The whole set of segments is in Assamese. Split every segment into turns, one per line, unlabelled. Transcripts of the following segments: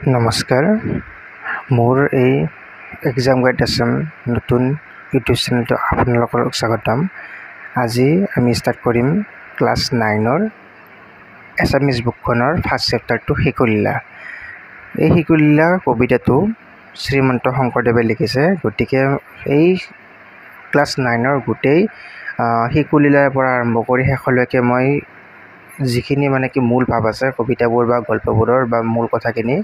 নমস্কাৰ মোৰ এই এক্সাম গাইড আছাম নতুন ইউটিউব চেনেলটো আপোনালোকক স্বাগতম। আজি আমি ষ্টাৰ্ট কৰিম ক্লাছ 9ৰ এছামিজ বুকখনৰ ফাৰ্ষ্ট চেপ্টাৰটো শিশুলীলা। এই শিশুলীলা কবিতাটো শ্ৰীমন্ত শংকৰদেৱে লিখিছে, গতিকে এই ক্লাছ 9ৰ গোটেই শিশুলীলাৰ পৰা আৰম্ভ কৰি শেষলৈকে মই যিখিনি মূল ভাৱ আছে কবিতাবোৰ বা গল্পবোৰৰ বা মূল কথাখিনি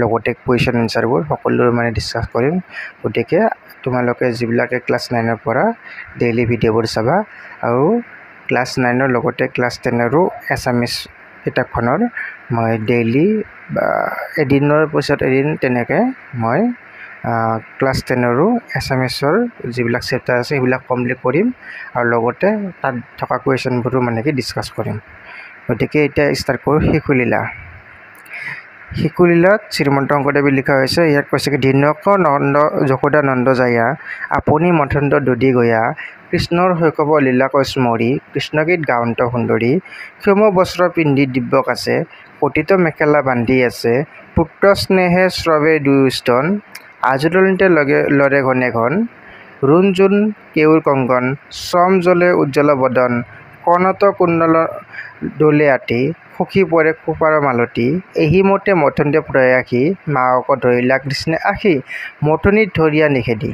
লগতে কুৱেশ্যন এনচাৰবোৰ সকলো ডিছকাছ কৰিম। গতিকে তোমালোকে যিবিলাকে ক্লাছ 9ৰ পৰা ডেইলি ভিডিঅ'বোৰ চাবা আৰু ক্লাছ 9ৰ লগতে ক্লাছ 10ৰো এছামিজ কিতাপখনৰ মই ডেইলি বা এদিনৰ পিছত এদিন তেনেকৈ মই ক্লাছ 10ৰো এছামিজৰ যিবিলাক চেপ্টাৰ আছে সেইবিলাক কমপ্লিট কৰিম আৰু লগতে তাত থকা কুৱেশ্যনবোৰো ডিছকাছ কৰিম। গতিকে এতিয়া ষ্টাৰ্ট কৰোঁ শিশুলীলা। শিশুলীলাত শ্ৰীমন্ত শংকৰদেৱে লিখা হৈছে, ইয়াত কৈছে কি দিনক নন্দ যশোদা নন্দ যায়া আপুনি মথন্ত দধি গয়া কৃষ্ণৰ শৈশৱ লীলাক স্মৰি কৃষ্ণগীত গাৱন্ত সুন্দৰী ক্ষম বস্ত্ৰ পিন্ধি দিব্য আছে পতিত মেখেলা বান্ধি আছে পুত্ৰ স্নেহে স্ৰৱে দুয়োস্তন আজুদলিতে লৰে ঘনে ঘন ৰুণ জোন কেউৰ কংকন শ্ৰম জলে উজ্জ্বল বদন কৰ্ণত কুণ্ডল দোলে আতি সুখী পৰে খোপাৰ মালতী এহি মতে মথন্তে প্ৰয়াসী মাকক ধৰিলা কৃষ্ণে আশী মথনিত ধৰিয়া নিষেধি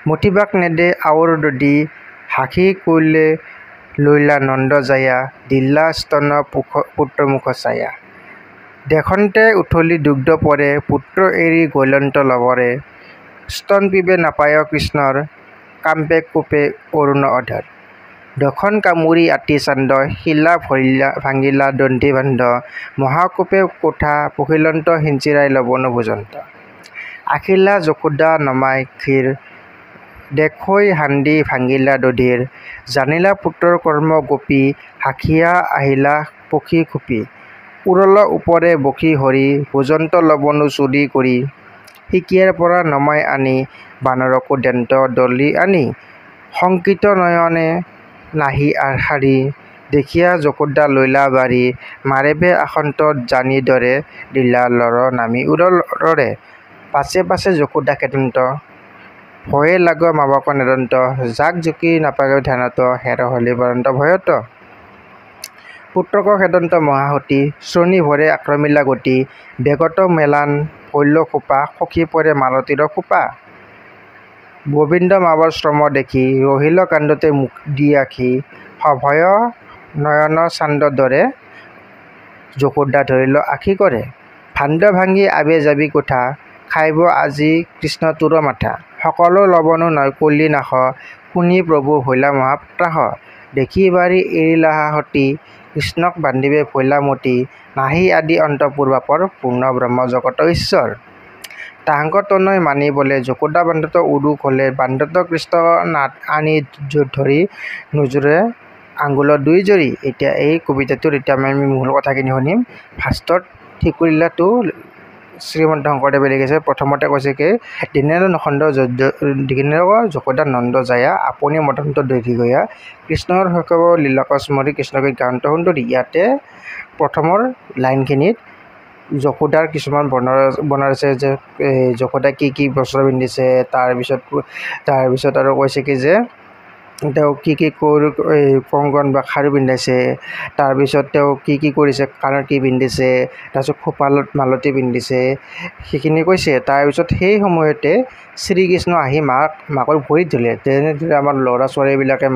মতিবাক নেদে আৱৰ দধি হাসি কৈলে লৈলা নন্দ যায়া দিল্লা স্তন পুত্ৰ মুখ ছায়া দেখন্তে উঠলি দুগ্ধ পৰে পুত্ৰ এৰি গৈলন্ত লৱৰে স্তন পিবে নাপায় কৃষ্ণৰ কাম্পে কোপে অৰুণ অধৰ দখন কামুৰি আতি চান্দ শিলা ভাঙিলা দণ্ডি বান্ধ মহাকোপে কোঠা পখিলন্ত হিঞ্চিৰাই লবনো ভোজন্ত আখিলা যশোদা নমাই ক্ষীৰ দেখৈ হান্দি ভাঙিলা দধিৰ জানিলা পুত্ৰৰ কৰ্ম গোপী হাখিয়া আহিলা পখী খুপি উৰল ওপৰে বখি হৰি ভোজন্ত লবনো চুৰি কৰি শিকিয়াৰ পৰা নমাই আনি বানৰকো দেন্ত দলি আনি শংকিত নয়নে নাহি শাৰী দেখিয়া যশোদা লৈলা বাৰী মাৰেবে আসন্তত জানি দৰে দিলা লৰ নামি উৰলৰে পাছে পাছে যশোদা খেদন্ত ভয়ে লাগ মাবাক নেদন্ত যাক জুকি নাপাগে ধ্যানত হেৰ হলি বৰন্ত ভয়ত পুত্ৰক খেদন্ত মহাসতী শ্ৰোণী ভৰে আক্ৰমিলা গতি বেগত মেলান ভৈল্য খোপা সখী পৰে মালতীৰ খোপা গোবিন্দ মাবৰ শ্ৰম দেখি ৰহিল কান্দতে মুখ দি আখি সভয় নয়ন চান্দ দৰে যশোদা ধৰিল আখি কৰে ভাণ্ড ভাঙি আবে যাবি কোঠা খাইব আজি কৃষ্ণ তোৰ মাথা সকলো লবনো নয় কলি নাশ শুনি প্ৰভু হৈলা মহাত্ৰাস দেখি বাৰী এৰিলাহা সতী কৃষ্ণক বান্ধিবে ভৈলা মতি নাহি আদি অন্তপুৰ বাপৰ পূৰ্ণ ব্ৰহ্ম জগত ঈশ্বৰ তাহাংক তনয় মানিবলে যশোদা বান্ধত উৰু খলে বান্ধত কৃষ্ণ নাট আনি ধৰি নোজোৰে আঙ্গুলত দুই জৰি। এতিয়া এই কবিতাটোৰ এতিয়া আমি মূল কথাখিনি শুনিম। ফাৰ্ষ্টত শিশুলীলাটো শ্ৰীমন্ত শংকৰদেৱে লিখিছে। প্ৰথমতে কৈছে কি দিনেৰ যশোদা নন্দ যায়া আপুনি মথন্ত দধি গয়া কৃষ্ণৰ শৈশৱ লীলাক স্মৰি কৃষ্ণগীত গাৱন্ত সুন্দৰী। ইয়াতে প্ৰথমৰ লাইনখিনিত যশোদাৰ কিছুমান বৰ্ণনা আছে যে যশোদাই কি বস্ত্ৰ পিন্ধিছে, তাৰপিছত আৰু কৈছে কি যে তেওঁ কি কংকণ বা খাৰু পিন্ধাইছে, তাৰপিছত তেওঁ কি কৰিছে, কাণত কি পিন্ধিছে, তাৰপিছত খোপালত মালতী পিন্ধিছে, সেইখিনি কৈছে। তাৰপিছত সেই সময়তে শ্ৰীকৃষ্ণ আহি মাকৰ ভৰিত ধৰিলে। তেনেদৰে আমাৰ ল'ৰা ছোৱালীবিলাকে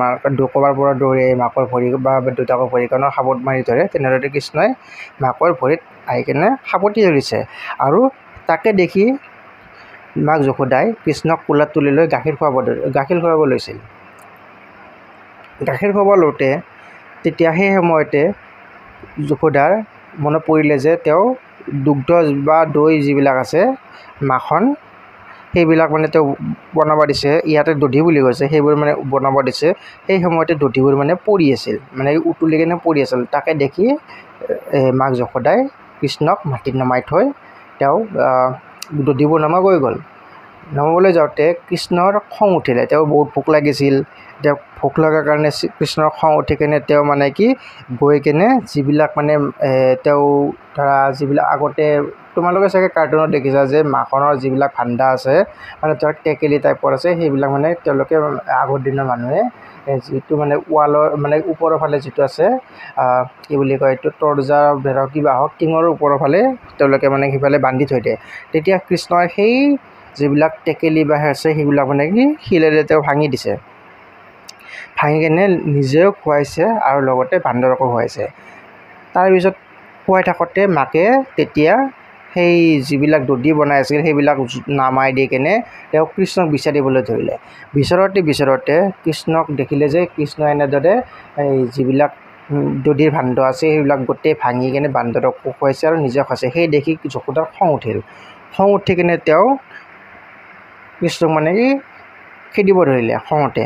ক'ৰবাৰ পৰা দৌৰে মাকৰ ভৰি বা দেউতাকৰ ভৰিখনৰ সাবত মাৰি ধৰে, তেনেদৰে কৃষ্ণই মাকৰ ভৰিত আহি কেনে সাবতি ধৰিছে আৰু তাকে দেখি মাক যশোদাই কৃষ্ণক কোলাত তুলি লৈ গাখীৰ খুৱাব লৈছিল। গাখীৰ খুৱাব লওঁতে তেতিয়া সেই সময়তে যশোদাৰ মনত পৰিলে যে তেওঁ দুগ্ধ বা দৈ যিবিলাক আছে মাখন সেইবিলাক তেওঁ বনাব দিছে। ইয়াতে দধি বুলি কৈছে, সেইবোৰ বনাব দিছে। সেই সময়তে দধিবোৰ পৰি আছিল, উতলি কেনে পৰি আছিল। তাকে দেখি মাক যশোদাই কৃষ্ণক মাটিত নমাই থৈ তেওঁ দধিবোৰ নমাই গৈ গ'ল। নমাবলৈ যাওঁতে কৃষ্ণৰ খং উঠিলে। তেওঁ বহুত ভোক লাগিছিল। তেওঁ ভোক লগাৰ কাৰণে কৃষ্ণৰ খং উঠি কেনে তেওঁ মানে কি গৈ কেনে যিবিলাক মানে তেওঁ ধৰা যিবিলাক আগতে তোমালোকে চাগে কাৰ্টুনত দেখিছা যে মাখনৰ যিবিলাক ভাণ্ডা আছে মানে ধৰক টেকেলি টাইপৰ আছে, সেইবিলাক মানে তেওঁলোকে আগৰ দিনৰ মানুহে যিটো মানে ৱালৰ মানে ওপৰৰ ফালে যিটো আছে কি বুলি কয় এইটো তৰ্জা ধৰক কিবা হওক টিঙৰ ওপৰৰ ফালে তেওঁলোকে মানে সিফালে বান্ধি থৈ দিয়ে। তেতিয়া কৃষ্ণই সেই যিবিলাক টেকেলি বা আছে সেইবিলাক মানে কি শিলেৰে তেওঁ ভাঙি দিছে। ভাঙি কেনে নিজেও খুৱাইছে আৰু লগতে বান্দৰকো খুৱাইছে। তাৰপিছত খুৱাই থাকোঁতে মাকে তেতিয়া সেই যিবিলাক দধি বনাই আছিল সেইবিলাক নামাই দি কেনে তেওঁ কৃষ্ণক বিচাৰিবলৈ ধৰিলে। বিচৰোঁতে কৃষ্ণক দেখিলে যে কৃষ্ণই এনেদৰে এই যিবিলাক দধিৰ ভাণ্ড আছে সেইবিলাক গোটেই ভাঙি কেনে বান্দৰক খুৱাইছে আৰু নিজে খাইছে। সেই দেখি যশোদাৰ খং উঠিল। খং উঠি কেনে তেওঁ কৃষ্ণক মানে কি খেদিব ধৰিলে খঙতে,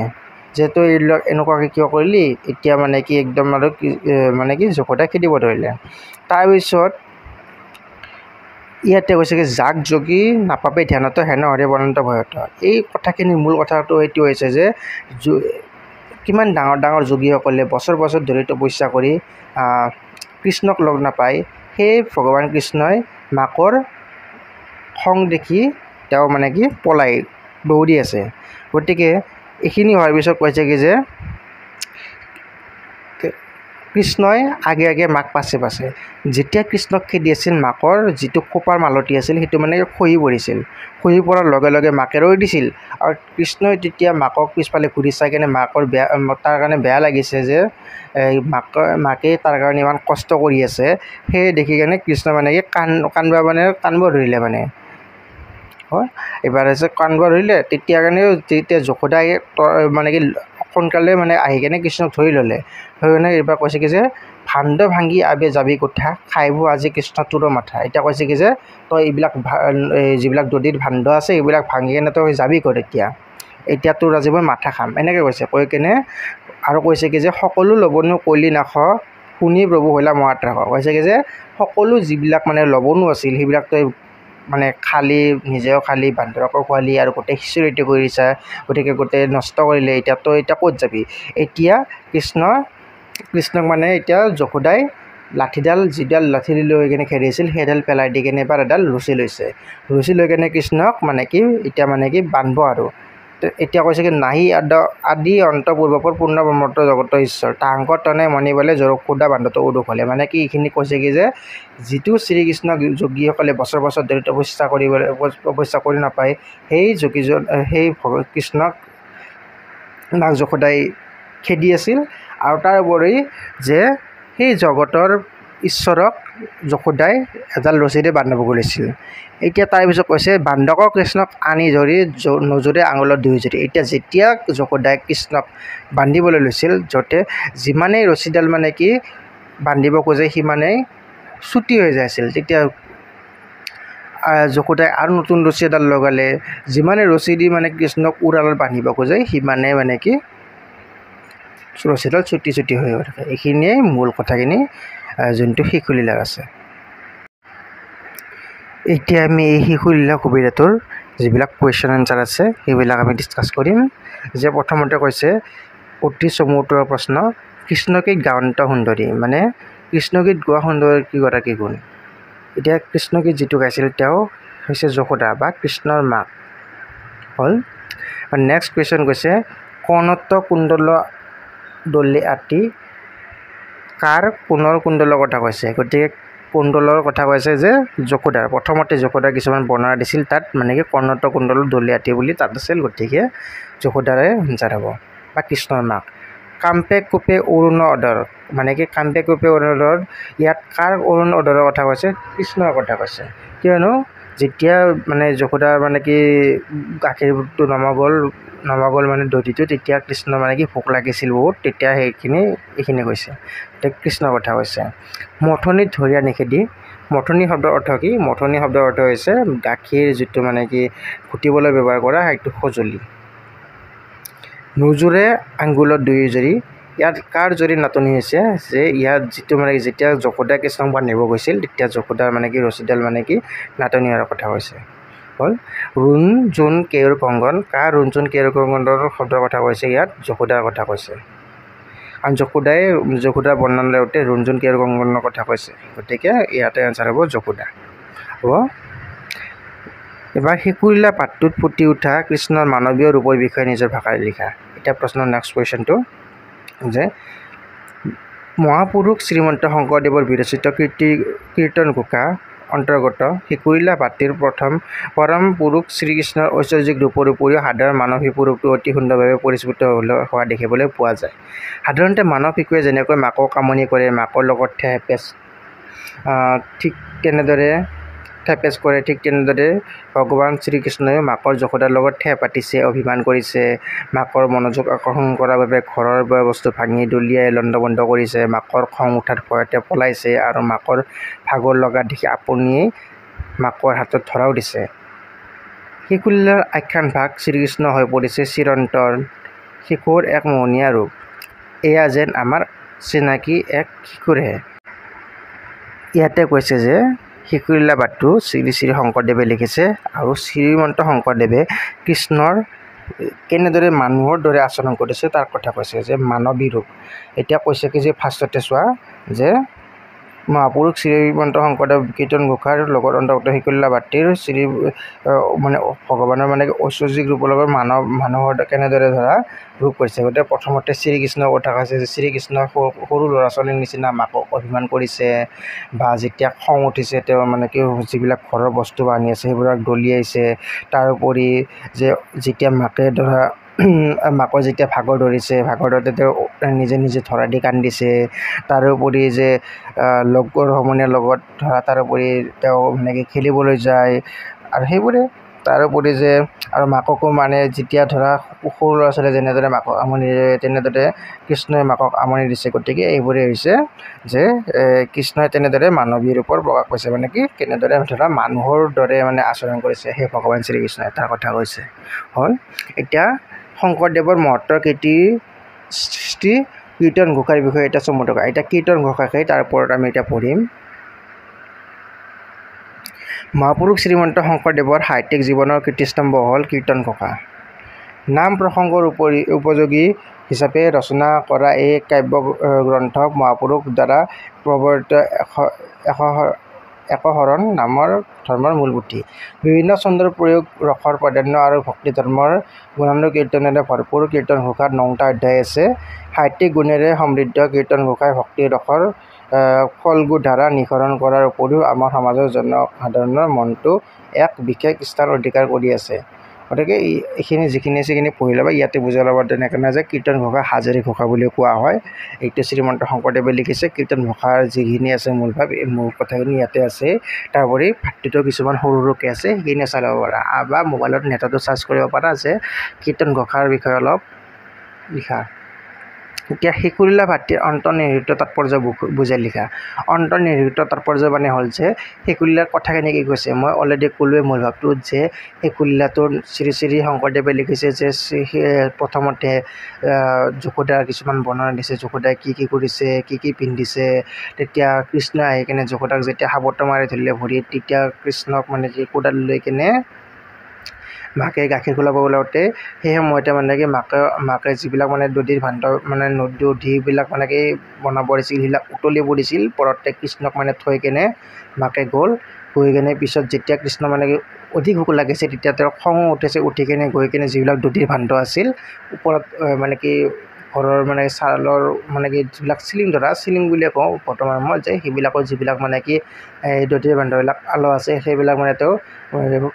যে তই এইবিলাক এনেকুৱাকৈ কিয় কৰিলি, এতিয়া মানে কি একদম আৰু মানে কি যশোদাই খেদিব ধৰিলে। তাৰপিছত ইয়াতে কৈছে কি যাক যোগী নাপাপে ধ্যানত হেন হৰে অনন্ত ভয়ত। এই কথাখিনিৰ মূল কথাটো এইটো হৈছে যে কিমান ডাঙৰ ডাঙৰ যোগীসকলে বছৰ বছৰ ধৰি তপস্যা কৰি কৃষ্ণক লগ নাপায়, সেই ভগৱান কৃষ্ণই মাকৰ খং দেখি তেওঁ মানে কি পলাই দৌৰি আছে। গতিকে এইখিনি হোৱাৰ পিছত কৈছে কি যে কৃষ্ণই আগে আগে মাক পাছে পাছে। যেতিয়া কৃষ্ণক খেদি আছিল মাকৰ যিটো খোপাৰ মালতি আছিল সেইটো মানে খহি পৰিছিল। খহি পৰাৰ লগে লগে মাকে ৰৈ দিছিল আৰু কৃষ্ণই তেতিয়া মাকক পিছফালে ঘূৰি চাই কেনে মাকৰ তাৰ কাৰণে বেয়া লাগিছে যে মাকে তাৰ কাৰণে ইমান কষ্ট কৰি আছে। সেয়ে দেখি কেনে কৃষ্ণ মানে কি কান্দিব ধৰিলে মানে হয়। এইবাৰ হৈছে কান্দিব ধৰিলে, তেতিয়া কাৰণে যেতিয়া যশোদাই মানে কি সোনকালে মানে আহি কেনে কৃষ্ণক ধৰি ল'লে। ধৰি কেনে এইবাৰ কৈছে কি যে ভাণ্ড ভাঙি আবে যাবি কোঠা, খাইব আজি কৃষ্ণ তোৰ মাথা। এতিয়া কৈছে কি যে তই এইবিলাক যিবিলাক দধিৰ ভাণ্ড আছে এইবিলাক ভাঙি কেনে তই যাবি ক'ত, এতিয়া তোৰ আজি মই মাথা খাম, এনেকৈ কৈছে। কৈ কেনে আৰু কৈছে কি যে সকলো লবনো কলি নাখ, শুনি প্ৰভু হ'লা মহাত ৰাখ। কৈছে কি যে সকলো যিবিলাক মানে লবনো আছিল সেইবিলাক তই মানে খালি, নিজেও খালি, বান্দৰকো খোৱালি আৰু গোটেই খিচুৰিটো কৰিছা, গতিকে গোটেই নষ্ট কৰিলে। এতিয়া তই এতিয়া ক'ত যাবি? এতিয়া কৃষ্ণক মানে এতিয়া যশোদাই যিডাল লাঠি লৈ কেনে খেদিছিল সেইডাল পেলাই দি কেনে এবাৰ এডাল ৰছী লৈছে। ৰছী লৈ কেনে কৃষ্ণক মানে কি এতিয়া মানে কি বান্ধিব আৰু। এতিয়া কৈছে কি নাহি আদি অন্ত পূৰ্বপৰ পূৰ্ণ ব্ৰহ্মত্ব জগত ঈশ্বৰ, তাহাংকৰ তনে মণিবলে যশোদা বান্ধটো উদুখ হ'লে। মানে কি এইখিনি কৈছে কি যে যিটো শ্ৰীকৃষ্ণক যোগীসকলে বছৰ বছৰ ধৰি তপস্যা কৰি নাপায়, সেই যোগীজন সেই কৃষ্ণক মাক যশোদাই খেদি আছিল। আৰু তাৰ উপৰি যে সেই জগতৰ ঈশ্বৰক যশোদাই এডাল ৰছীৰে বান্ধিব খুজিছিল। এতিয়া তাৰপিছত কৈছে বান্ধকক কৃষ্ণক আনি ধৰি নজৰে আঙুলত দুই জৰি। এতিয়া যেতিয়া যশোদাই কৃষ্ণক বান্ধিবলৈ লৈছিল, য'তে যিমানেই ৰছীডাল মানে কি বান্ধিব খোজে সিমানেই চুটি হৈ যায় আছিল। তেতিয়া যশোদাই আৰু নতুন ৰছী এডাল লগালে। যিমানে ৰছী দি মানে কৃষ্ণক উৰালত বান্ধিব খোজে সিমানে মানে কি ৰছীডাল চুটি চুটি হৈ থাকে। এইখিনিয়ে মূল কথাখিনি যোনটো শিশুলীলাৰ আছে। এতিয়া আমি এই শিশুলীলা কবিতাটোৰ যিবিলাক কুৱেশ্যন এনচাৰ আছে সেইবিলাক আমি ডিছকাছ কৰিম। যে প্ৰথমতে কৈছে অতি চমুতৰ প্ৰশ্ন, কৃষ্ণগীত গায়ন্ত সুন্দৰী, মানে কৃষ্ণগীত গোৱা সুন্দৰী কেইগৰাকী গুণ? এতিয়া কৃষ্ণগীত যিটো গাইছিল তেওঁ হৈছে যশোদা বা কৃষ্ণৰ মাক হ'ল। নেক্সট কুৱেশ্যন কৈছে কৰ্ণত কুণ্ডল দলি আতি, কাৰ কোনৰ কুণ্ডলৰ কথা কৈছে? গতিকে কুণ্ডলৰ কথা কৈছে যে যশোদাৰ। প্ৰথমতে যশোদাৰ কিছুমান বৰ্ণনা দিছিল, তাত মানে কি কৰ্ণত কুণ্ডল দলি আতি বুলি তাত আছিল, গতিকে যশোদাৰে এনচাৰ হ'ব বা কৃষ্ণৰ মাক। কাম্পে কোপে অৰুণ অধৰ, মানে কি কাম্পে কোপে অৰুণ অধৰ, ইয়াত কাৰ অৰুণ অধৰৰ কথা কৈছে? কৃষ্ণৰ কথা কৈছে। কিয়নো যেতিয়া মানে যশোদাৰ মানে কি গাখীৰটো নমাগল মানে দধিটো, তেতিয়া কৃষ্ণ মানে কি ভোক লাগিছিল বহুত, তেতিয়া এইখিনি কৈছে, কৃষ্ণৰ কথা কৈছে। মথনিত ধৰিয়া নিষেধি, মথনি শব্দৰ অৰ্থ কি? মথনি শব্দৰ অৰ্থ হৈছে গাখীৰ যিটো মানে কি ঘুটিবলৈ ব্যৱহাৰ কৰা সেইটো সঁজুলি। নোজোৰে আঙ্গুলত দুই জৰি, ইয়াত কাৰ জৰি নাটনি হৈছে? যে ইয়াত যিটো মানে যেতিয়া যশোদাই কৃষ্ণক বান্ধিব গৈছিল তেতিয়া যশোদাৰ মানে কি ৰছীডাল মানে কি নাটনি হোৱাৰ কথা কৈছে। হ'ল ৰুণ জোন কেওৰ কংগন কা ৰুণ জোন কেওৰ কংগনৰ শব্দৰ কথা কৈছে ইয়াত যশোদাৰ কথা কৈছে কাৰণ যশোদাৰ বৰ্ণনা দিওঁতে ৰুণ জোন কেওৰ কংগনৰ কথা কৈছে গতিকে ইয়াতে এনচাৰ হ'ব যশোদা হ'ব এবাৰ শিকুৰিলা পাতটোত ফুটি উঠা কৃষ্ণৰ মানৱীয় ৰূপৰ বিষয়ে নিজৰ ভাষাৰে লিখা এতিয়া প্ৰশ্নৰ নেক্সট কুৱেশ্যনটো যে মহাপুৰুষ শ্ৰীমন্ত শংকৰদেৱৰ বিৰচিত কীৰ্তন ঘোষা অন্তৰ্গত শিকুৰিলা পাতিৰ পৰম পুৰুষ শ্ৰীকৃষ্ণৰ ঐশ্বৰ্যিক ৰূপৰ উপৰিও সাধাৰণ মানৱ শিশুৰ ৰূপটো অতি সুন্দৰভাৱে পৰিস্ফুট হোৱা দেখিবলৈ পোৱা যায় সাধাৰণতে মানৱ শিশুৱে যেনেকৈ মাকক আমনি কৰে মাকৰ লগত ঠিক তেনেদৰে ভগৱান শ্ৰীকৃষ্ণই মাকৰ যশোদাৰ লগত ঠেহ পাতিছে অভিমান কৰিছে মাকৰ মনোযোগ আকৰ্ষণ কৰাৰ বাবে ঘৰৰ বয় বস্তু ভাঙি দলিয়াই লণ্ডভণ্ড কৰিছে মাকৰ খং উঠাত ভয়তে পলাইছে আৰু মাকৰ ভাগৰ লগা দেখি আপুনিয়ে মাকৰ হাতত ধৰাও দিছে শিশুলীলাৰ আখ্যান ভাগ শ্ৰীকৃষ্ণ হৈ পৰিছে চিৰন্তন শিশুৰ এক মোহনীয়া ৰূপ এয়া যেন আমাৰ চিনাকি এক শিশুৰহে ইয়াতে কৈছে যে শিকুৰিলা পাতটো শ্ৰী শ্ৰী শংকৰদেৱে লিখিছে আৰু শ্ৰীমন্ত শংকৰদেৱে কৃষ্ণৰ কেনেদৰে মানুহৰ দৰে আচৰণ কৰিছে তাৰ কথা কৈছে যে মানৱী ৰূপ এতিয়া কৈছে কি যে ফাৰ্ষ্টতে চোৱা যে মহাপুৰুষ শ্ৰীমন্ত শংকৰদেৱ কীৰ্তন ঘোষাৰ লগত অন্তৰ্গত শিকুৰিলা পাতিৰ মানে ভগৱানৰ মানে ঐশ্বৰ্যিক ৰূপৰ লগত মানুহৰ কেনেদৰে ধৰা ৰূপ কৰিছে গতিকে প্ৰথমতে শ্ৰীকৃষ্ণৰ কথা কৈছে যে শ্ৰীকৃষ্ণ সৰু ল'ৰা ছোৱালীৰ নিচিনা মাকক অভিমান কৰিছে বা যেতিয়া খং উঠিছে তেওঁ মানে কি যিবিলাক ঘৰৰ বস্তু আনি আছে সেইবোৰক দলিয়াইছে তাৰোপৰি যে যেতিয়া মাকৰ যেতিয়া ভাগৰ ধৰোঁতে তেওঁ নিজে ধৰা দি কান্দিছে তাৰোপৰি যে লগৰ সমনীয়াৰ লগত ধৰা তাৰোপৰি তেওঁ মানে কি খেলিবলৈ যায় আৰু সেইবোৰে তাৰোপৰি যে আৰু মাককো মানে যেতিয়া ধৰা সৰু ল'ৰা ছোৱালীয়ে যেনেদৰে মাকক আমনি দিয়ে তেনেদৰে কৃষ্ণই মাকক আমনি দিছে গতিকে এইবোৰেই হৈছে যে কৃষ্ণই তেনেদৰে মানৱী ৰূপৰ প্ৰকাশ কৰিছে মানে কি কেনেদৰে ধৰা মানুহৰ দৰে মানে আচৰণ কৰিছে সেই ভগৱান শ্ৰীকৃষ্ণই তাৰ কথা কৈছে হ'ল এতিয়া শংকৰদেৱৰ মহত্তৰ কীৰ্তি কীৰ্তন ঘোষাৰ বিষয়ে এটা চমু থকা এতিয়া কীৰ্তন ঘোষাকেই তাৰ ওপৰত আমি এতিয়া পঢ়িম মহাপুৰুষ শ্ৰীমন্ত শংকৰদেৱৰ সাহিত্যিক জীৱনৰ কীৰ্তিস্তম্ভ হ'ল কীৰ্তন ঘোষা নাম প্ৰসংগৰ উপযোগী হিচাপে ৰচনা কৰা এই কাব্য গ্ৰন্থ মহাপুৰুষ দ্বাৰা প্ৰৱৰ্তিত একশৰণ নামৰ ধৰ্মৰ মূল পুথি বিভিন্ন ছন্দৰ প্ৰয়োগ ৰসৰ প্ৰাধান্য আৰু ভক্তি ধৰ্মৰ গুণানুগ কীৰ্তনেৰে ভৰপূৰ কীৰ্তন ঘোষাত ৯টা অধ্যায় আছে সাহিত্যিক গুণেৰে সমৃদ্ধ কীৰ্তন ঘোষাই ভক্তি ৰসৰ ফলগু ধাৰা নিঃসৰণ কৰাৰ উপৰিও আমাৰ সমাজৰ জনসাধাৰণৰ মনটো এক বিশেষ স্থান অধিকাৰ কৰি আছে গতিকে যিখিনি আছে সেইখিনি পঢ়ি ল'বা ইয়াতে বুজাই ল'ব তেনেকৈ নাই যে কীৰ্তন ঘোষা হাজাৰী ঘোষা বুলি কোৱা হয় এইটো শ্ৰীমন্ত শংকৰদেৱে লিখিছে কীৰ্তন ঘোষাৰ যিখিনি আছে মূল কথাখিনি ইয়াতে আছে তাৰোপৰি ভাতৃত্ব কিছুমান সৰুকৈ আছে সেইখিনি চাই ল'ব পাৰা বা মোবাইলত নেটতো চাৰ্চ কৰিব পাৰা যে কীৰ্তন ঘোষাৰ বিষয়ে অলপ লিখা এতিয়া শিকুৰিলা ভাতৃৰ অন্তৰ্নিহিত তাৎপৰ্য বুজাই লিখা অন্তৰ্নিহিত তাৎপৰ্য মানে হ'ল যে শিকুৰিলাৰ কথাখিনি কি কৈছে মই অলৰেডি ক'লোৱে মূল ভাৱটো যে শিকুৰিলাটোৰ শ্ৰী শ্ৰী শংকৰদেৱে লিখিছে যে প্ৰথমতে যশোদাৰ কিছুমান বৰ্ণনা দিছে যশোদাই কি কৰিছে কি পিন্ধিছে তেতিয়া কৃষ্ণ আহি কিনে যশোদাক যেতিয়া সাৱট মাৰি ধৰিলে ভৰিত তেতিয়া কৃষ্ণক মানে কি কোদাল লৈ কিনে মাকে গাখীৰ খোলাব ওলাওঁতে সেই সময়তে মানে কি মাকে যিবিলাক মানে দধিৰ ভাণ্ড মানে দধিবিলাক মানে কি বনাব দিছিল সেইবিলাক উতলি পৰিছিল পৰতে কৃষ্ণক মানে থৈ কেনে মাকে গৈ কেনে পিছত যেতিয়া কৃষ্ণ মানে কি অধিক ভোক লাগিছে তেতিয়া তেওঁৰ খং উঠি কেনে গৈ কেনে যিবিলাক দধিৰ ভাণ্ড আছিল ওপৰত মানে কি ঘৰৰ মানে চালৰ মানে কি যিবিলাক চিলিং বুলিয়ে কওঁ বৰ্তমান সময়ত যে সেইবিলাকৰ যিবিলাক মানে কি দধিৰ বান্ধবিলাক আলো আছে সেইবিলাক মানে তেওঁ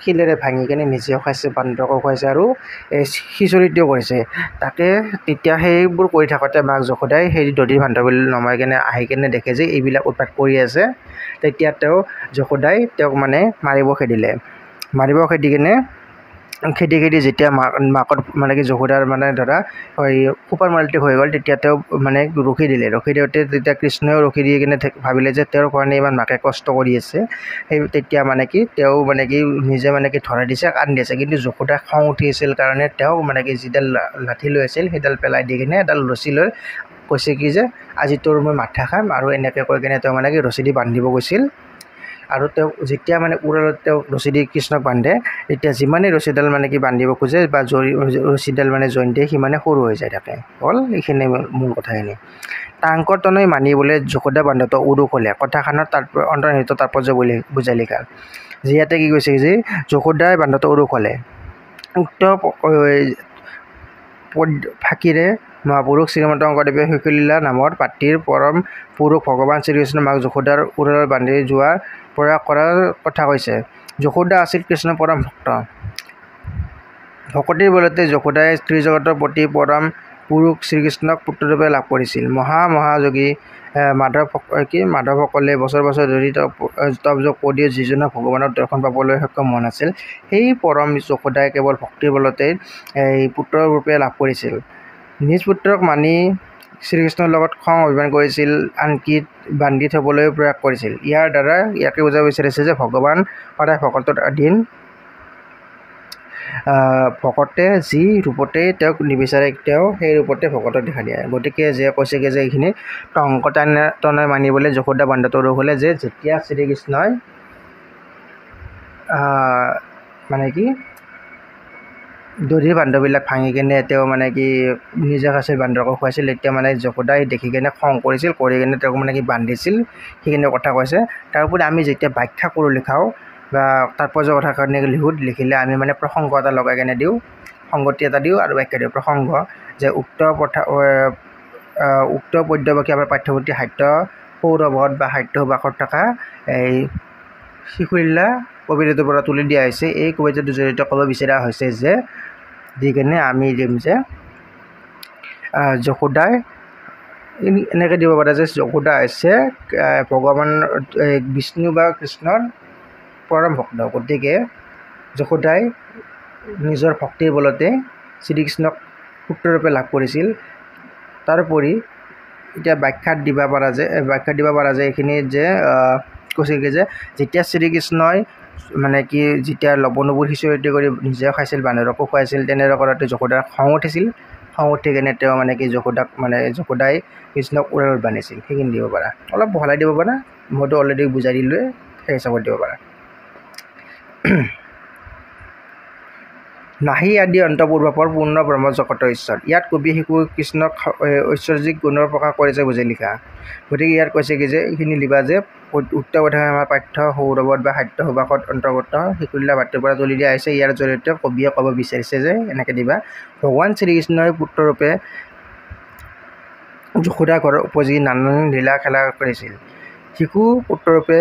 শিলেৰে ভাঙি কেনে নিজেও খাইছে বান্ধকো খুৱাইছে আৰু খিচৰিটোও কৰিছে তাকে তেতিয়া সেইবোৰ কৰি থাকোঁতে মাক যশোদাই সেই দধিৰ বান্ধৱীলৈ নমাই কেনে আহি কেনে দেখে যে এইবিলাক উৎপাত কৰি আছে তেতিয়া যশোদাই তেওঁক মানে মাৰিব খেদি কেনে খেদি যেতিয়া মাকৰ মানে কি যশোদাৰ মানে ধৰা সুপাৰ মাল্টি হৈ গ'ল তেতিয়া তেওঁ মানে ৰখি দিওঁতে তেতিয়া কৃষ্ণইও ৰখি দি কিনে ভাবিলে যে তেওঁৰ কাৰণে ইমান মাকে কষ্ট কৰি আছে তেতিয়া মানে কি তেওঁ মানে কি নিজে মানে কি ধৰাই দিছে কান্দি আছে কিন্তু যশোদা খং উঠি আছিল কাৰণে তেওঁ মানে কি যিডাল লাঠি লৈ আছিল সেইডাল পেলাই দি কিনে এডাল ৰছী লৈ কৈছে কি যে আজি তোৰ মই মাথা খাম আৰু এনেকৈ কৈ কিনে তেওঁ মানে কি ৰছী দি বান্ধিব গৈছিল আৰু তেওঁক যেতিয়া মানে উৰালত তেওঁক ৰছী দি কৃষ্ণক বান্ধে তেতিয়া যিমানেই ৰছীডাল মানে কি বান্ধিব খোজে বা ৰছীডাল মানে জইন দিয়ে সিমানে সৰু হৈ যায় থাকে। হ'ল এইখিনি মূল কথাখিনি। টাংকৰ তনয় মানিবলৈ যশোদা বান্ধত উৰুক হ'লে কথাখানৰ তাৰ অন্তৰ্নিহিত তাৎপৰ্য বুলি বুজাই লিখা। যিয়াতে কি কৈছে যে যশোদাৰ বান্ধত উৰুক হ'লে উক্ত ফাঁকিৰে মহাপুৰুষ শ্ৰীমন্ত শংকৰদেৱে শৈশলীলা নামৰ পাত্ৰীৰ পৰম পুৰুষ ভগৱান শ্ৰীকৃষ্ণ মাক যশোদাৰ উৰালত বান্ধি যোৱাৰ প্ৰয়াস কৰাৰ কথা কৈছে। যশোদা আছিল কৃষ্ণৰ পৰম ভক্ত। ভকতিৰ বলতে যশোদাই ত্ৰিজগতৰ প্ৰতি পৰম পুৰুষ শ্ৰীকৃষ্ণক পুত্ৰৰূপে লাভ কৰিছিল। মহাযোগী মাধৱসকলে বছৰ বছৰ ধৰি তপযোগ কৰি যিজনক ভগৱানৰ দৰ্শন পাবলৈ সক্ষম হোৱা নাছিল, সেই পৰম যশোদাই কেৱল ভক্তিৰ বলতে পুত্ৰৰূপে লাভ কৰিছিল। নিজ পুত্ৰক মানি শ্ৰীকৃষ্ণৰ লগত খং অভিমান কৰিছিল, আনকি বান্ধি থবলৈ প্ৰয়াস কৰিছিল। ইয়াৰ দ্বাৰা ইয়াকে বুজাব বিচাৰিছে যে ভগৱান সদায় ভকতৰ অধীন। ভকতে যি ৰূপতেই তেওঁক নিবিচাৰে তেওঁ সেই ৰূপতে ভকতক দেখা দিয়ে। গতিকে যে কৈছেগৈ যে এইখিনি টংকৰ তনয় মানিবলৈ যশোদা বান্ধত উৰুক হ'লে যে যেতিয়া শ্ৰীকৃষ্ণই মানে কি দধিৰ বান্ধবিলাক ভাঙি কেনে তেওঁ মানে কি নিজে খাইছিল বান্দৰকো খুৱাইছিল, তেতিয়া মানে যশোদাই দেখি কেনে খং কৰিছিল, কৰি কেনে তেওঁক মানে কি বান্ধিছিল, সেইখিনি কথা কৈছে। তাৰোপৰি আমি যেতিয়া ব্যাখ্যা কৰোঁ লিখাওঁ বা তাৎপৰ্য কথা কাৰণে লিখিলে আমি মানে প্ৰসংগ এটা লগাই কেনে দিওঁ, সংগতি এটা দিওঁ আৰু ব্যাখ্যা দিওঁ। প্ৰসংগ যে উক্ত পদ্যবাক্য আমাৰ পাঠ্যপুথি সাহিত্য সৌৰভত বা সাহিত্য সুবাসত থকা এই শিশুলীলা কবিতাটোৰ পৰা তুলি দিয়া হৈছে। এই কবিতাটোৰ জৰিয়তে ক'ব বিচৰা হৈছে যে দি কেনে আমি দিম যে যশোদাই এনেকৈ দিব পাৰে যে যশোদা হৈছে ভগৱানৰ বিষ্ণু বা কৃষ্ণৰ পৰম ভক্ত। গতিকে যশোদাই নিজৰ ভক্তিৰ বলতে শ্ৰীকৃষ্ণক পুত্ৰৰূপে লাভ কৰিছিল। তাৰোপৰি এতিয়া ব্যাখ্যাত দিব পৰা যায় এইখিনি যে কৈছেগৈ যে যেতিয়া শ্ৰীকৃষ্ণই মানে কি যেতিয়া লৱণবোৰ সিঁচৰিত কৰি নিজে খাইছিল, বান্দৰকো খুৱাইছিল, তেনেদৰে কৰাতে যশোদাৰ খং উঠিছিল। খং উঠি কেনে তেওঁ মানে কি যশোদাই কৃষ্ণক উৰালত বান্ধিছিল। সেইখিনি দিব পাৰা, অলপ বহলাই দিব পাৰা, মইতো অলৰেডি বুজাই দিলোৱে, সেই হিচাপত দিব পাৰা। নাহি আদি অন্তপূৰ্বাপৰ পূৰ্ণ ব্ৰহ্ম জগতৰ ঈশ্বৰ। ইয়াত কবি শিশু কৃষ্ণক ঐশ্বৰ্যিক গুণৰ প্ৰকাশ কৰিছে বুজি লিখা। গতিকে ইয়াত কৈছে কি যে এইখিনি লিখা যে উক্ত কথাই আমাৰ পাঠ্য সৌৰভত বা সাহিত্য সুবাসত অন্তৰ্গত শিশুলীলা পাঠ্যৰ পৰা তুলি দিয়া হৈছে। ইয়াৰ জৰিয়তে কবিয়ে ক'ব বিচাৰিছে যে এনেকৈ দিবা, ভগৱান শ্ৰীকৃষ্ণই পুত্ৰৰূপে যশোদা ঘৰৰ উপযোগী নানান লীলা খেলা কৰিছিল। শিশু পুত্ৰৰূপে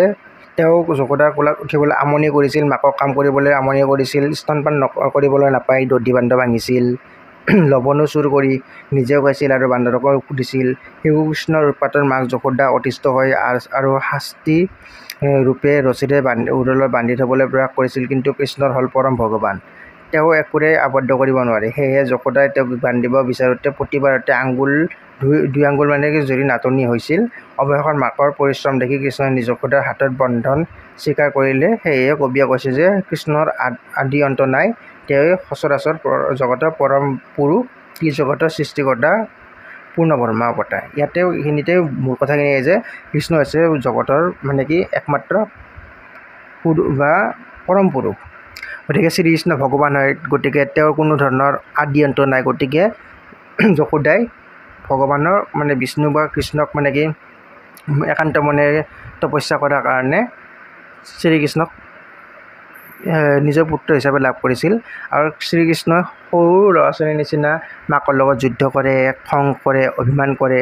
তেওঁক যশোদাৰ কোলাত উঠিবলৈ আমনি কৰিছিল, মাকক কাম কৰিবলৈ আমনি কৰিছিল, স্তনপান কৰিবলৈ নাপাই দধি বান্ধ ভাঙিছিল, লৱণো চুৰ কৰি নিজেও খাইছিল আৰু বান্দৰকো দিছিল। শিশু কৃষ্ণৰ উৎপাতৰ মাক যশোদা অতিষ্ঠ হৈ আৰু শাস্তি ৰূপে ৰছীৰে উৰালত বান্ধি থবলৈ প্ৰয়াস কৰিছিল, কিন্তু কৃষ্ণৰ হ'ল পৰম ভগৱান, তেওঁ একোৰে আবদ্ধ কৰিব নোৱাৰে। সেয়েহে যশোদাই তেওঁক বান্ধিব বিচাৰোঁতে প্ৰতিবাৰতে দুই আঙুল মানে জুৰি নাটনি হৈছিল। অৱশেষত মাকৰ পৰিশ্ৰম দেখি কৃষ্ণই যশোদাৰ হাতত বন্ধন স্বীকাৰ কৰিলে। সেয়েহে কবিয়ে কৈছে যে কৃষ্ণৰ আদি অন্ত নাই, তেওঁৱে সচৰাচৰ জগতৰ পৰম পুৰুষ, ত্ৰিজগতৰ সৃষ্টিকৰ্তা, পূৰ্ণ ব্ৰহ্ম অৱতাৰ। ইয়াতে এইখিনিতে মূল কথাখিনি যে কৃষ্ণ হৈছে জগতৰ মানে কি একমাত্ৰ পুৰুষ বা পৰম পুৰুষ। গতিকে শ্ৰীকৃষ্ণ ভগৱান হয়, গতিকে তেওঁৰ কোনো ধৰণৰ আদি অন্ত নাই। গতিকে যশোদাই ভগৱানৰ মানে বিষ্ণু বা কৃষ্ণক মানে কি একান্ত মনেৰে তপস্যা কৰাৰ কাৰণে শ্ৰীকৃষ্ণক নিজৰ পুত্ৰ হিচাপে লাভ কৰিছিল। আৰু শ্ৰীকৃষ্ণই সৰু ল'ৰা ছোৱালীৰ নিচিনা মাকৰ লগত যুদ্ধ কৰে, খং কৰে, অভিমান কৰে।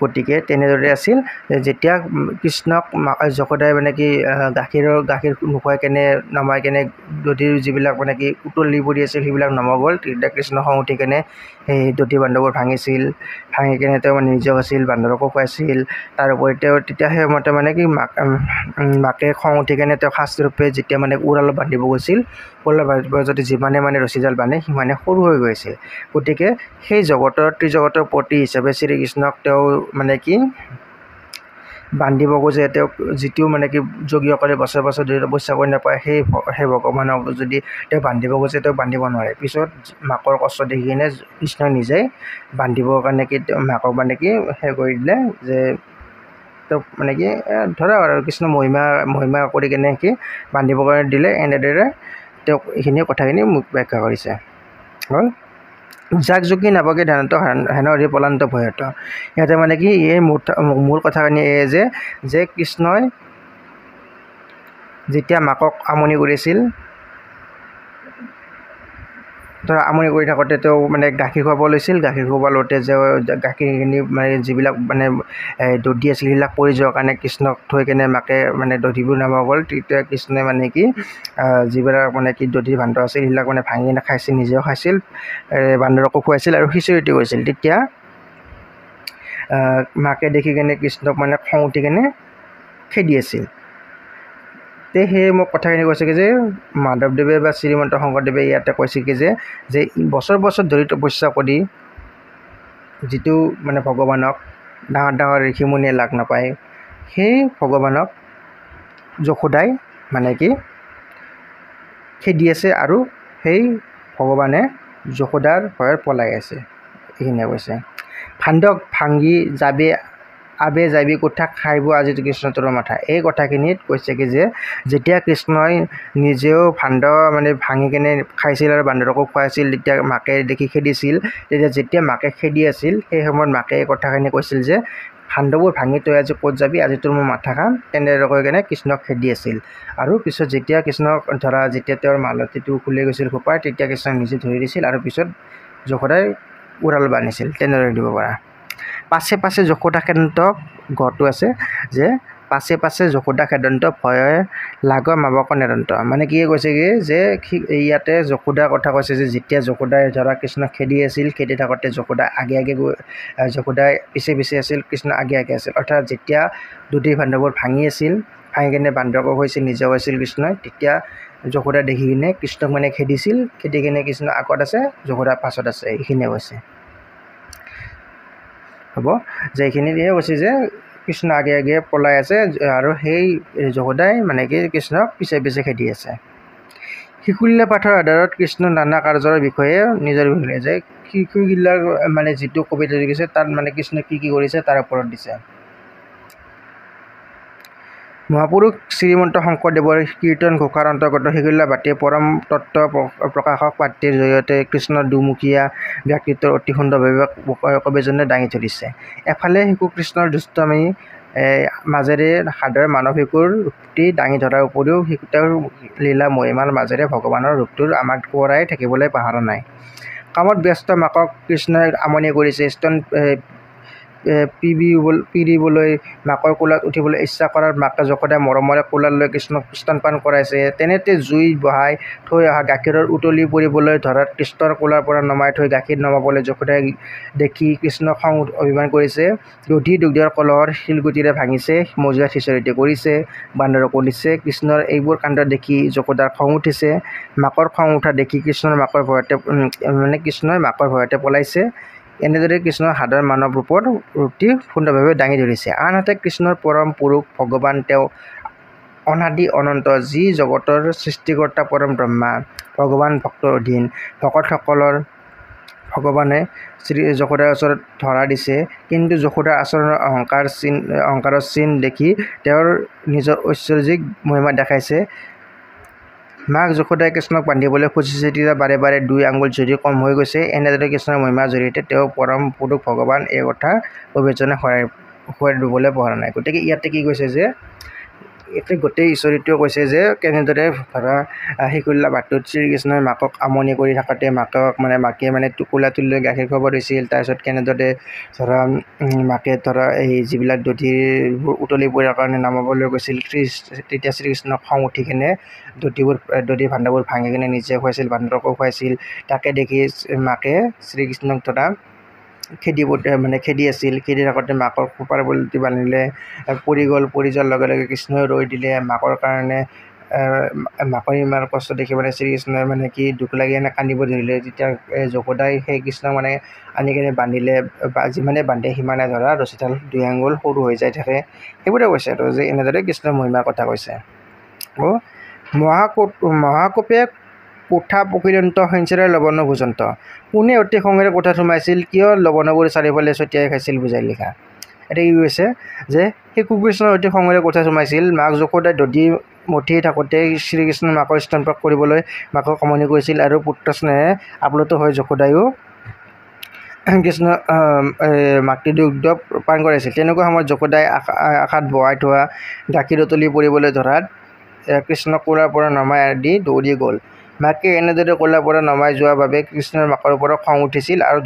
গতিকে তেনেদৰে আছিল। যেতিয়া কৃষ্ণক যশোদাই মানে কি গাখীৰ নোখোৱাই কেনে নমাই কেনে দধিৰ যিবিলাক মানে কি উতলি পৰি আছিল সেইবিলাক নমা গ'ল, তেতিয়া কৃষ্ণ খং উঠি কেনে সেই দধি বান্ধবোৰ ভাঙি কেনে তেওঁ মানে নিজেও আছিল, বান্দৰকো খুৱাইছিল। তাৰোপৰি তেওঁ তেতিয়া সেই সময়তে মানে কি মাকে খং উঠি কেনে তেওঁ শাস্তিৰূপে যেতিয়া মানে উৰালত বান্ধিব গৈছিল, উৰালত বান্ধিব যদি যিমানে মানে ৰছীডাল বান্ধে সিমানে সৰু হৈ গৈছিল। গতিকে সেই ত্ৰিজগতৰ পতি হিচাপে শ্ৰীকৃষ্ণক তেওঁ মানে কি বান্ধিব গৈছে, তেওঁক যিটো মানে কি যোগীসকলে বছৰ বছৰ ধৰি তপস্যা কৰি নাপায়, সেই ভগৱানক যদি তেওঁ বান্ধিব গৈছে, তেওঁক বান্ধিব নোৱাৰে। পিছত মাকৰ কষ্ট দেখি কিনে কৃষ্ণই নিজেই বান্ধিবৰ কাৰণে কি মাকক মানে কি সেই কৰি দিলে যে কৃষ্ণক মানে কি ধৰা আৰু কৃষ্ণ মহিমা কৰি কেনে কি বান্ধিব কাৰণে দিলে এনেদৰে তেওঁক এইখিনি কথাখিনি মোক ব্যাখ্যা কৰিছে হ'ল যাক যোগী নাপাকে ধ্যানত হেন হৰি পলান্ত ভয়ত ইয়াতে মানে কি এই মূল কথাখিনি এই যে কৃষ্ণই যেতিয়া মাকক আমনি কৰিছিল ধৰা আমনি কৰি থাকোঁতে তেওঁ মানে গাখীৰ খুৱাব লৈছিল গাখীৰ খুৱাব লওঁতে যে গাখীৰখিনি মানে যিবিলাক মানে দধি আছিল সেইবিলাক পৰি যোৱাৰ কাৰণে কৃষ্ণক থৈ কেনে মাকে মানে দধিবোৰ নামা গ'ল তেতিয়া কৃষ্ণই মানে কি যিবিলাক মানে কি দধিৰ ভাণ্ড আছিল সেইবিলাক মানে ভাঙি কিনে খাইছিল নিজেও খাইছিল বান্দৰকো খুৱাইছিল আৰু খিচিৰিটো কৰিছিল তেতিয়া মাকে দেখি কেনে কৃষ্ণক মানে খং উঠি কেনে খেদি আছিল সেয়ে মোক কথাখিনি কৈছে কি যে মাধৱদেৱে বা শ্ৰীমন্ত শংকৰদেৱে ইয়াতে কৈছে কি যে বছৰ বছৰ ধৰি তপস্যা কৰি যিটো মানে ভগৱানক ডাঙৰ ঋষিমুনিয়ে লাগ নাপায় সেই ভগৱানক যশোদাই মানে কি খেদি আছে আৰু সেই ভগৱানে যশোদাৰ ভয়ত পলাই আছে এইখিনিয়ে কৈছে ভাণ্ডক ভাঙি আবে যাবি কোঠা খাইব আজি কৃষ্ণ তোৰ মাথা এই কথাখিনিত কৈছে কি যে যেতিয়া কৃষ্ণই নিজেও ভাণ্ড মানে ভাঙি কেনে খাইছিল আৰু বান্দৰকো খুৱাইছিল তেতিয়া মাকে দেখি খেদিছিল যেতিয়া মাকে খেদি আছিল সেই সময়ত মাকে এই কথাখিনি কৈছিল যে ভাণ্ডবোৰ ভাঙি তই আজি ক'ত যাবি আজি তোৰ মোৰ মাথা খাম তেনেদৰে কৈ কেনে কৃষ্ণক খেদি আছিল আৰু পিছত যেতিয়া কৃষ্ণক ধৰা যেতিয়া তেওঁৰ মালতীটো খুলি গৈছিল খোপাই তেতিয়া কৃষ্ণক নিজে ধৰি দিছিল আৰু পিছত যশোদাই উৰাল বান্ধিছিল তেনেদৰে দিব পৰা পাছে পাছে যশোদা খেদন্তক গড়টো আছে যে পাছে পাছে যশোদা খেদন্ত ভয়ে লাগ মাবক নিৰন্ত মানে কি কৈছে কি যে ইয়াতে যশোদাৰ কথা কৈছে যে যেতিয়া যশোদাই ধৰা কৃষ্ণক খেদি আছিল খেদি থাকোঁতে যশোদা আগে যশোদাই পিছে আছিল কৃষ্ণ আগে আছিল অৰ্থাৎ যেতিয়া দধি বান্ধৱবোৰ ভাঙি কেনে বান্দৰকো হৈছিল নিজেও হৈছিল কৃষ্ণই তেতিয়া যশোদা দেখি কিনে কৃষ্ণক মানে খেদি কিনে কৃষ্ণ আগত আছে যশোদা পাছত আছে এইখিনিয়ে কৈছে হ'ব যে এইখিনিয়ে কৈছে যে কৃষ্ণ আগে পলাই আছে আৰু সেই যশোদাই মানে কি কৃষ্ণক পিছে খেদি আছে শিশুলীলা পাঠৰ আধাৰত কৃষ্ণ নানা কাৰ্যৰ বিষয়ে নিজৰ বিষয়ে যে শিশুগিলাৰ মানে যিটো কবিতা লিখিছে তাত মানে কৃষ্ণ কি কৰিছে তাৰ ওপৰত দিছে মহাপুৰুষ শ্ৰীমন্ত শংকৰদেৱৰ কীৰ্তন ঘোষাৰ অন্তৰ্গত শিশুলীলা ভাটিয়ে পৰম তত্ত্ব প্ৰকাশক পাঠটিৰ জৰিয়তে কৃষ্ণৰ দুমুখীয়া ব্যক্তিত্বৰ অতি সুন্দৰভাৱে কবিজনে দাঙি ধৰিছে এফালে শিশু কৃষ্ণৰ দুষ্টামি মাজেৰে সাধাৰণ মানৱ শিশুৰ ৰূপটি দাঙি ধৰাৰ উপৰিও তেওঁৰ লীলা মহিমাৰ মাজেৰে ভগৱানৰ ৰূপটোৰ আমাক সোঁৱৰাই থাকিবলৈ পাহৰা নাই কামত ব্যস্ত মাকক কৃষ্ণই আমনি কৰিছে স্তন পিৰিবলৈ মাকৰ কোলাত উঠিবলৈ ইচ্ছা কৰাৰ মাকে যশোদাই মৰমৰে কোলাত লৈ কৃষ্ণক স্তনপান কৰাইছে তেনেতে জুই বহাই থৈ অহা গাখীৰৰ উতলি পৰিবলৈ ধৰাত কৃষ্ণৰ কোলাৰ পৰা নমাই থৈ গাখীৰ নমাবলৈ যশোদাই দেখি কৃষ্ণক খং অভিমান কৰিছে দধি দুগ্ধৰ কলহৰ শিলগুটিৰে ভাঙিছে মজুৱাত খিচৰিটি কৰিছে বান্দৰকো দিছে কৃষ্ণৰ এইবোৰ কাণ্ড দেখি যশোদাৰ খং উঠিছে মাকৰ খং উঠা দেখি কৃষ্ণই মাকৰ ভয়তে পলাইছে এনেদৰে কৃষ্ণৰ সাধাৰণ মানৱ ৰূপটি সুন্দৰভাৱে দাঙি ধৰিছে আনহাতে কৃষ্ণৰ পৰম পুৰুষ ভগৱান তেওঁ অনাদি অনন্ত যি জগতৰ সৃষ্টিকৰ্তা পৰম ব্ৰহ্মা ভগৱান ভক্তৰ অধীন ভকতসকলৰ ভগৱানে যশোদাৰ ওচৰত ধৰা দিছে কিন্তু যশোদাৰ আচৰণৰ অহংকাৰৰ চিন দেখি তেওঁৰ নিজৰ ঐশ্বৰ্যিক মহিমা দেখাইছে মাক যশোদাই কৃষ্ণক বান্ধিবলৈ খুজিছে তেতিয়া বাৰে বাৰে 2 আঙুল জুৰি কম হৈ গৈছে এনেদৰে কৃষ্ণৰ মহিমাৰ জৰিয়তে তেওঁ পৰম পুৰুষ ভগৱান এই কথা কবিজনে সোঁৱৰাই দিবলৈ পৰা নাই গতিকে ইয়াতে কি কৈছে যে এতিয়া গোটেই ঈশ্বৰীটোৱে কৈছে যে কেনেদৰে ধৰা শিশুলীলা ভাটটোত শ্ৰীকৃষ্ণই মাকক আমনি কৰি থাকোঁতে মাকে কোলা তুলি লৈ গাখীৰ খুৱাব দিছিল তাৰপিছত কেনেদৰে ধৰা মাকে ধৰা এই যিবিলাক দধিবোৰ উতলি পৰাৰ কাৰণে নামাবলৈ গৈছিল তেতিয়া শ্ৰীকৃষ্ণক খং উঠি কিনে দধি ভাণ্ডাবোৰ ভাঙি কিনে নিজে খুৱাইছিল বান্দৰকো খুৱাইছিল তাকে দেখি মাকে শ্ৰীকৃষ্ণক ধৰা খেদি আছিল খেদি থাকোঁতে মাকৰ খোপাৰ বলটি বান্ধিলে পৰি যোৱাৰ লগে লগে কৃষ্ণই ৰৈ দিলে মাকৰ কাৰণে মাকৰ ইমান কষ্ট দেখি শ্ৰীকৃষ্ণই কি দুখ লাগি কান্দিব ধৰিলে তেতিয়া যশোদাই সেই কৃষ্ণক আনি কিনে বান্ধিলে যিমানে বান্ধে সিমানে ধৰা ৰছীডাল 2 আঙুল সৰু হৈ যাই থাকে সেইবোৰে কৈছে আৰু যে এনেদৰে কৃষ্ণৰ মহিমাৰ কথা কৈছে মহাকোপে কোঠা পকিৰন্ত সঞ্চাৰে লৱণ ভোজন্ত কোনে অতি খঙেৰে কোঠাত সোমাইছিল কিয় লৱণবোৰ চাৰিওফালে ছটিয়াই খাইছিল বুজাই লিখা এতিয়া কি কৈছে যে সেই কুকৃষ্ণৰ সৈতে খঙেৰে কোঠাত সোমাইছিল। মাক যশোদাই দধি মঠি থাকোঁতে শ্ৰীকৃষ্ণ মাকৰ স্তনপান কৰিবলৈ মাকক আমনি কৰিছিল আৰু পুত্ৰ স্নেহে আপ্লুত হৈ যশোদায়ো কৃষ্ণ মাতৃদুগ্ধ পান কৰাইছিল। তেনেকুৱা সময়ত যশোদাই আশাত বহাই থোৱা গাখীৰ উতলি পৰিবলৈ ধৰাত কৃষ্ণক কোলাৰ পৰা নমাই দি দৌৰি গ'ল। মাকে এনেদৰে কোলাৰ পৰা নমাই যোৱাৰ বাবে কৃষ্ণৰ মাকৰ ওপৰত খং উঠিছিল আৰু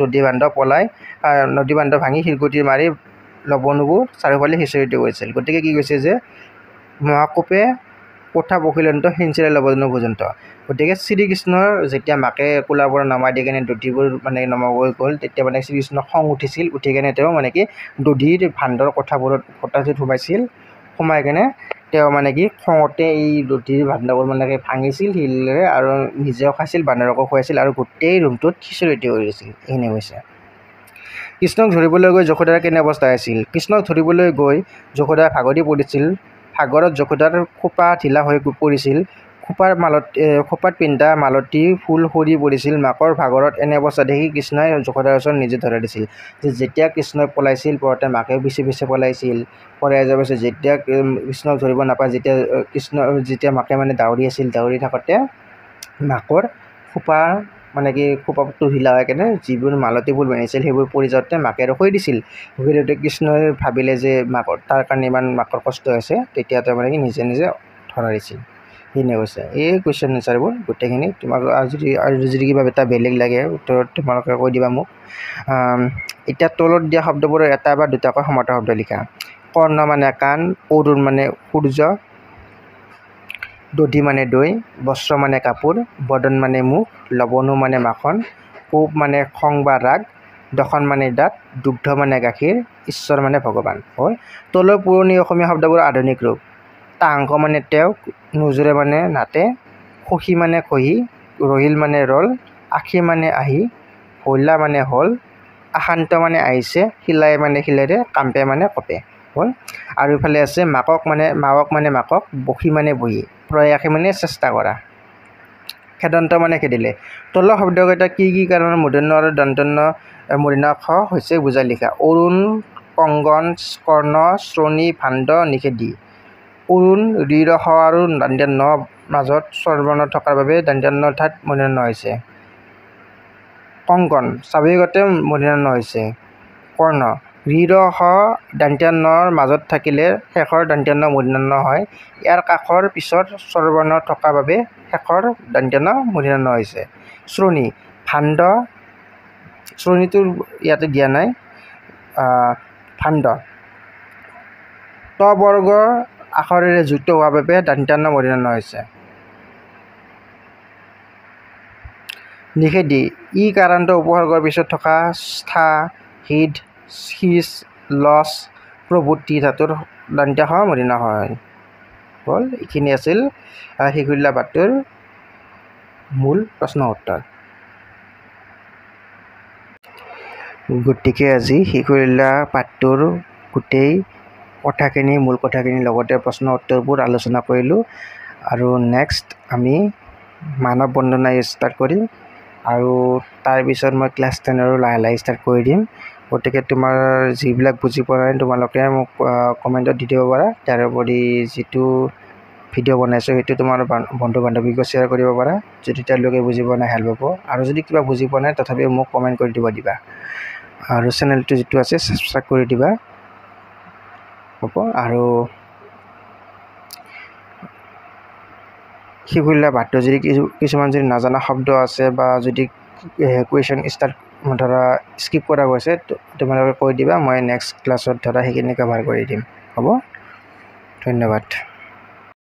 নদী বান্ধ ভাঙি শিলগুটি মাৰি লৱণবোৰ চাৰিওফালে সিঁচৰি দি গৈছিল। গতিকে কি কৈছে যে মহাকোপে কোঠা পখিলন্ত সিঞ্চিলে লৱণ পৰ্যন্ত। গতিকে শ্ৰীকৃষ্ণৰ যেতিয়া মাকে কোলাৰ পৰা নমাই দি কেনে দধিবোৰ মানে নমাই গ'ল তেতিয়া মানে শ্ৰীকৃষ্ণৰ খং উঠিছিল। উঠি কেনে তেওঁ মানে কি দধিৰ ভাণ্ডৰ কোঠাটোত সোমাই কেনে তেওঁ মানে কি খঙতে এই দধিৰ ভাণ্ডাবোৰ মানে ভাঙিছিল শিলেৰে আৰু নিজেও খাইছিল, বান্দৰকো খুৱাইছিল আৰু গোটেই ৰুমটোত খিচিৰি দি কৰিছিল। এইখিনি হৈছে। কৃষ্ণক ধৰিবলৈ গৈ যশোদাৰ কেনে অৱস্থা আছিল। কৃষ্ণক ধৰিবলৈ গৈ যশোদা ভাগৰি পৰিছিল। সাগৰত যশোদাৰ খোপা ঢিলা হৈ পৰিছিল। খোপাত পিন্ধা মালতী ফুল সৰি পৰিছিল। মাকৰ ভাগৰত এনে অৱস্থা দেখি কৃষ্ণই যশোদাৰ ওচৰত নিজে ধৰাই দিছিল। যেতিয়া কৃষ্ণই পলাইছিল পৰতে মাকেও পিছে পলাইছিল। পলাই যোৱাৰ পিছত যেতিয়া কৃষ্ণক ধৰিব নাপায়, যেতিয়া মাকে মানে দাউৰি থাকোঁতে মাকৰ খোপাটো ঢিলা হৈ কেনে যিবোৰ মালতী ফুল বান্ধিছিল সেইবোৰ পৰি যাওঁতে মাকে আৰু শুই দিছিল। শুই দিওঁতে কৃষ্ণই ভাবিলে যে তাৰ কাৰণে ইমান মাকৰ কষ্ট হৈছে, তেতিয়া তেওঁ মানে কি নিজে ধৰাই দিছিল। সেইখিনি কৈছে। এই কুৱেশ্যন এনচাৰবোৰ গোটেইখিনি তোমাক আৰু যদি কিবা এটা বেলেগ লাগে উত্তৰত তোমালোকে কৈ দিবা মোক। এতিয়া তলত দিয়া শব্দবোৰৰ এটা বা দুটাকৈ সমৰ্থ শব্দ লিখা। কৰ্ণ মানে কাণ, অৰুণ মানে সূৰ্য, দধি মানে দৈ, বস্ত্ৰ মানে কাপোৰ, বদন মানে মুখ, লৱণো মানে মাখন, কোপ মানে খং বা ৰাগ, দশন মানে দাঁত, দুগ্ধ মানে গাখীৰ, ঈশ্বৰ মানে ভগৱান। হ'ল তলৰ পুৰণি অসমীয়া শব্দবোৰ আধুনিক ৰূপ। তাহাংক মানে তেওঁক, নোজোৰে মানে নাতে, সখী মানে খহি, ৰহিল মানে ৰল, আখি মানে আহি, হলা মানে হ'ল, আশান্ত মানে আহিছে, শিলাই মানে শিলেৰে, কাম্পে মানে কপে। হ'ল আৰু ইফালে আছে মাৱক মানে মাকক, বসী মানে বহি, প্ৰয়াসী মানে চেষ্টা কৰা, খেদন্ত মানে খেদিলে। তলৰ শব্দকেইটা কি কি কাৰণত মূৰ্ধন্য আৰু দন্তন্য মূৰ্ধন্যাক্ষ হৈছে বুজাই লিখা। অৰুণ, কংগন, কৰ্ণ, শ্ৰোণী, ভাণ্ড, নিষেধী। অৰুণ ঋ হ আৰু দন্ত্য মাজত স্বৰবৰ্ণ থকাৰ বাবে দন্ত্য ঠাইত মূৰ্ধন্য হৈছে। কংকন স্বাভাৱিকতে মূৰ্ধন্য হৈছে। কৰ্ণ ঋ হ দন্ত্য মাজত থাকিলে শেষৰ দন্ত্য মূৰ্ধন্য হয়। ইয়াৰ কাষৰ পিছত স্বৰবৰ্ণ থকাৰ বাবে শেষৰ দন্ত্য মূৰ্ধন্য হৈছে। শ্ৰোণী ভাণ্ড, শ্ৰোণীটো ইয়াতে দিয়া নাই, ভাণ্ড ত বৰ্গ আখৰেৰে যুক্ত হোৱাৰ বাবে দন্ত্য মূৰ্ধন্য হৈছে। নিষেধী ই কাৰণত উপসৰ্গৰ পিছত থকা স্থা, হৃদ, শিচ, লচ প্ৰভূতি ধাতুৰ দন্ত্য মূৰ্ধন্য হয়। হ'ল এইখিনি আছিল শিশুল্লা পাঠটোৰ মূল প্ৰশ্ন উত্তৰ। গতিকে আজি শিশুল্লা পাঠটোৰ গোটেই মূল কথাখিনিৰ লগতে প্ৰশ্ন উত্তৰবোৰ আলোচনা কৰিলোঁ। আৰু নেক্সট আমি মানৱ বন্দনা ষ্টাৰ্ট কৰিম আৰু তাৰপিছত মই ক্লাছ 10 লাহে ষ্টাৰ্ট কৰি দিম। গতিকে তোমাৰ যিবিলাক বুজি পোৱা নাই তোমালোকে মোক কমেণ্টত দি দিব পাৰা। তাৰোপৰি যিটো ভিডিঅ' বনাইছোঁ সেইটো তোমাৰ বন্ধু বান্ধৱীকো শ্বেয়াৰ কৰিব পাৰা যদি তেওঁলোকে বুজি পোৱা নাই হেল্প হ'ব। আৰু যদি কিবা বুজি পোৱা নাই তথাপিও মোক কমেণ্ট কৰি দিবা আৰু চেনেলটো যিটো আছে ছাবস্ক্ৰাইব কৰি দিবা হ'ব। আৰু শিশুল্লা পাঠটো যদি কিছুমান যদি নাজানা শব্দ আছে বা যদি কুৱেশ্যন স্কিপ কৰা গৈছে তোমালোকে কৈ দিবা, মই নেক্সট ক্লাছত সেইখিনি কভাৰ কৰি দিম হ'ব। ধন্যবাদ।